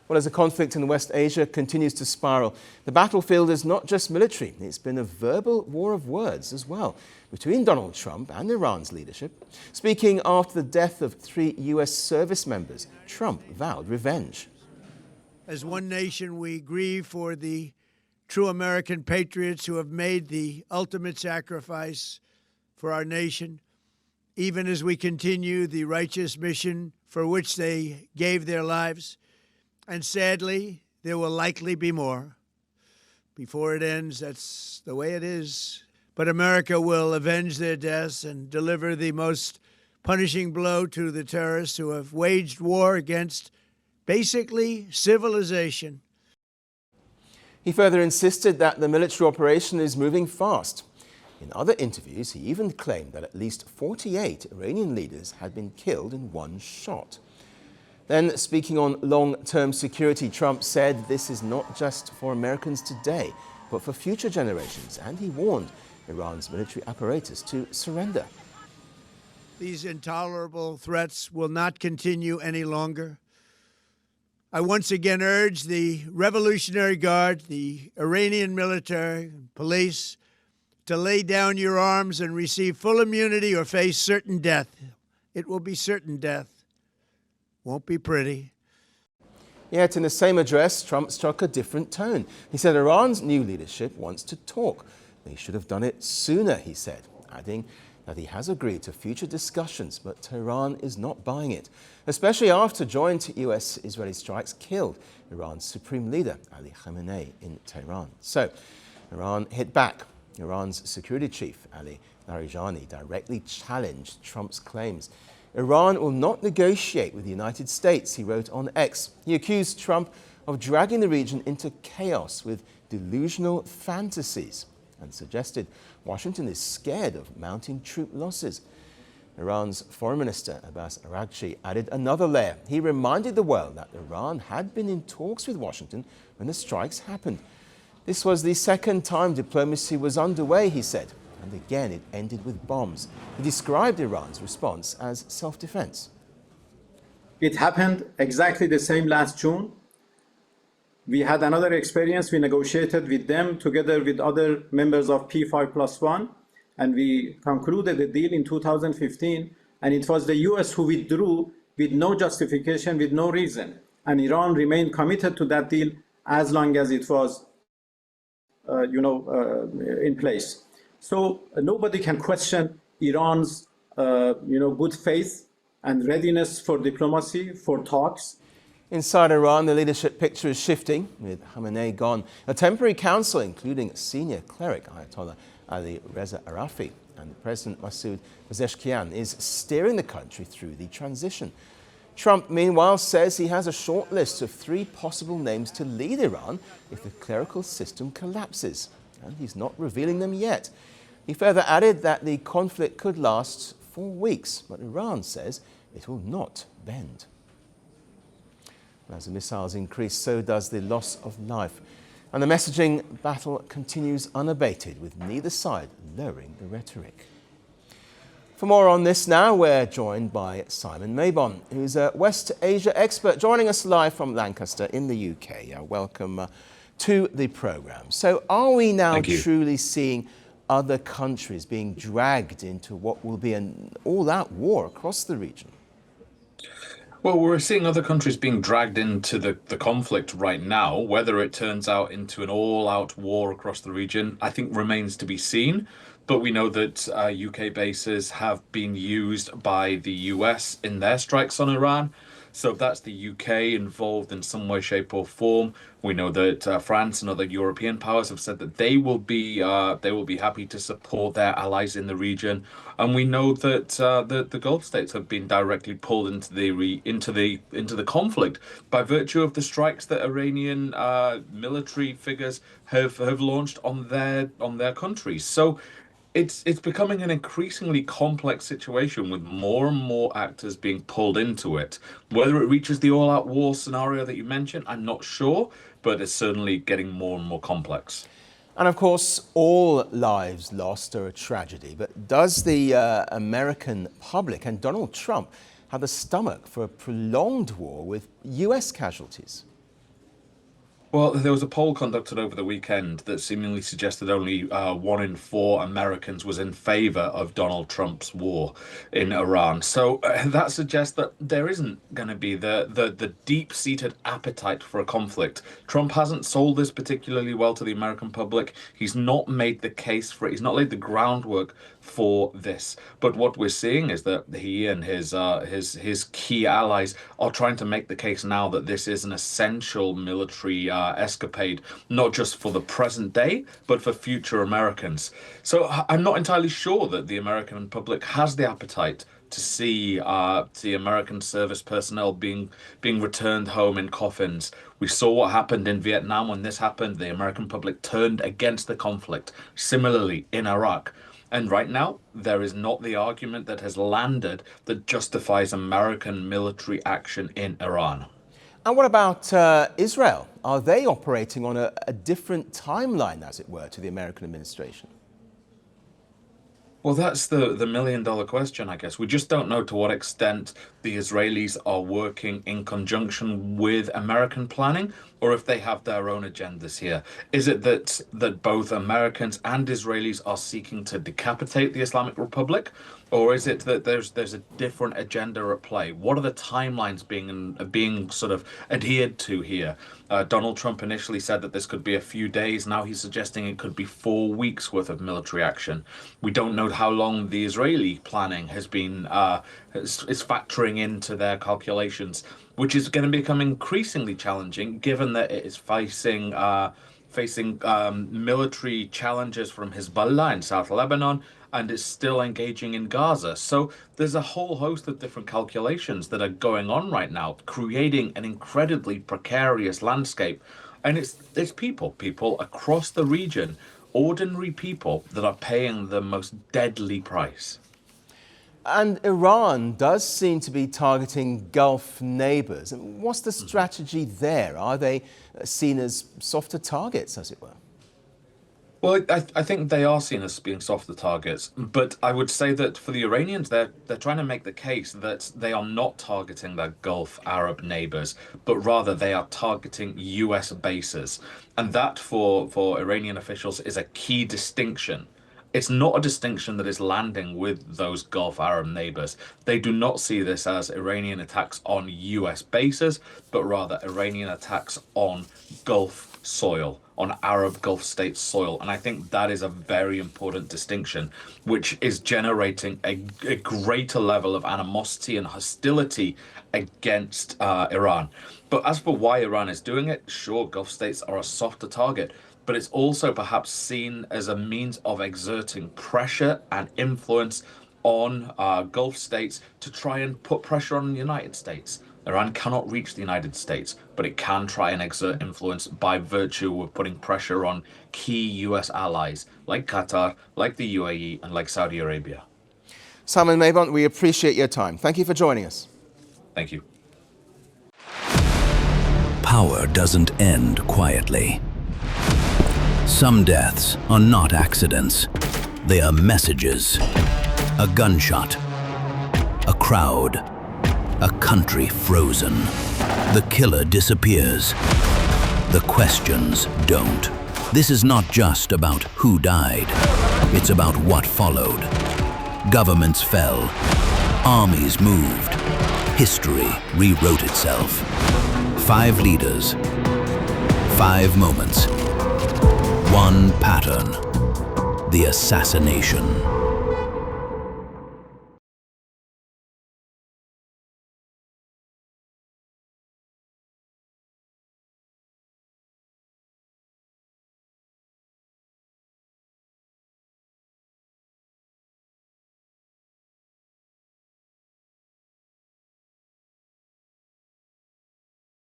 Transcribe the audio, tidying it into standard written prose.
Well, as the conflict in West Asia continues to spiral, the battlefield is not just military. It's been a verbal war of words as well between Donald Trump and Iran's leadership. Speaking after the death of 3 U.S. service members, Trump vowed revenge. As one nation, we grieve for the true American patriots who have made the ultimate sacrifice for our nation, even as we continue the righteous mission for which they gave their lives. And sadly, there will likely be more. Before it ends, that's the way it is. But America will avenge their deaths and deliver the most punishing blow to the terrorists who have waged war against basically civilization. He further insisted that the military operation is moving fast. In other interviews, he even claimed that at least 48 Iranian leaders had been killed in one shot. Then, speaking on long-term security, Trump said this is not just for Americans today, but for future generations, and he warned Iran's military apparatus to surrender. These intolerable threats will not continue any longer. I once again urge the Revolutionary Guard, the Iranian military, police, to lay down your arms and receive full immunity or face certain death. It will be certain death. Won't be pretty. Yet in the same address, Trump struck a different tone. He said Iran's new leadership wants to talk. They should have done it sooner, he said, adding that he has agreed to future discussions, but Tehran is not buying it, especially after joint US-Israeli strikes killed Iran's supreme leader, Ali Khamenei, in Tehran. So, Iran hit back. Iran's security chief, Ali Larijani, directly challenged Trump's claims. Iran will not negotiate with the United States, he wrote on X. He accused Trump of dragging the region into chaos with delusional fantasies and suggested Washington is scared of mounting troop losses. Iran's Foreign Minister Abbas Araghchi added another layer. He reminded the world that Iran had been in talks with Washington when the strikes happened. This was the second time diplomacy was underway, he said, and again it ended with bombs. He described Iran's response as self-defense. It happened exactly the same last June. We had another experience. We negotiated with them together with other members of P5+1, and we concluded a deal in 2015, and it was the US who withdrew with no justification, with no reason. And Iran remained committed to that deal as long as it was in place. So nobody can question Iran's good faith and readiness for diplomacy, for talks. Inside Iran, the leadership picture is shifting, with Khamenei gone. A temporary council, including senior cleric Ayatollah Ali Reza Arafi and President Masoud Pezeshkian, is steering the country through the transition. Trump, meanwhile, says he has a short list of 3 possible names to lead Iran if the clerical system collapses, and he's not revealing them yet. He further added that the conflict could last 4 weeks, but Iran says it will not bend. As the missiles increase, so does the loss of life. And the messaging battle continues unabated, with neither side lowering the rhetoric. For more on this now, we're joined by Simon Mabon, who's a West Asia expert, joining us live from Lancaster in the UK. Welcome to the programme. So are we now truly seeing other countries being dragged into what will be an all-out war across the region? Well, we're seeing other countries being dragged into the conflict right now. Whether it turns out into an all-out war across the region, I think remains to be seen. But we know that UK bases have been used by the US in their strikes on Iran. So if that's the UK involved in some way, shape or form, we know that France and other European powers have said that they will be happy to support their allies in the region. And we know that the Gulf states have been directly pulled into the conflict by virtue of the strikes that Iranian military figures have launched on their countries. So it's becoming an increasingly complex situation with more and more actors being pulled into it. Whether it reaches the all-out war scenario that you mentioned, I'm not sure, but it's certainly getting more and more complex. And of course, all lives lost are a tragedy. But does the American public and Donald Trump have the stomach for a prolonged war with US casualties? Well, there was a poll conducted over the weekend that seemingly suggested only 1 in 4 Americans was in favor of Donald Trump's war in Iran. So that suggests that there isn't going to be the deep-seated appetite for a conflict. Trump hasn't sold this particularly well to the American public. He's not made the case for it. He's not laid the groundwork for this. But what we're seeing is that he and his key allies are trying to make the case now that this is an essential military escapade, not just for the present day, but for future Americans. So I'm not entirely sure that the American public has the appetite to see the American service personnel being returned home in coffins. We saw what happened in Vietnam when this happened. The American public turned against the conflict. Similarly, in Iraq. And right now, there is not the argument that has landed that justifies American military action in Iran. And what about Israel? Are they operating on a different timeline, as it were, to the American administration? Well, that's the million-dollar question, I guess. We just don't know to what extent the Israelis are working in conjunction with American planning, or if they have their own agendas here. Is it that both Americans and Israelis are seeking to decapitate the Islamic Republic, or is it that there's a different agenda at play? What are the timelines being sort of adhered to here? Donald Trump initially said that this could be a few days. Now he's suggesting it could be 4 weeks worth of military action. We don't know how long the Israeli planning has been is factoring into their calculations, which is going to become increasingly challenging given that it is facing military challenges from Hezbollah in South Lebanon, and is still engaging in Gaza. So there's a whole host of different calculations that are going on right now, creating an incredibly precarious landscape. And it's people across the region, ordinary people, that are paying the most deadly price. And Iran does seem to be targeting Gulf neighbors. What's the strategy there? Are they seen as softer targets, as it were? Well, I think they are seen as being softer targets, but I would say that for the Iranians, they're trying to make the case that they are not targeting their Gulf Arab neighbors, but rather they are targeting US bases. And that for Iranian officials is a key distinction. It's not a distinction that is landing with those Gulf Arab neighbors. They do not see this as Iranian attacks on US bases, but rather Iranian attacks on Gulf soil, on Arab Gulf states soil. And I think that is a very important distinction, which is generating a greater level of animosity and hostility against Iran. But as for why Iran is doing it, sure, Gulf states are a softer target, but it's also perhaps seen as a means of exerting pressure and influence on Gulf states to try and put pressure on the United States. Iran cannot reach the United States, but it can try and exert influence by virtue of putting pressure on key US allies like Qatar, like the UAE, and like Saudi Arabia. Simon Mabont, we appreciate your time. Thank you for joining us. Thank you. Power doesn't end quietly. Some deaths are not accidents. They are messages. A gunshot. A crowd. A country frozen. The killer disappears. The questions don't. This is not just about who died. It's about what followed. Governments fell. Armies moved. History rewrote itself. 5 leaders. 5 moments. One pattern. The assassination.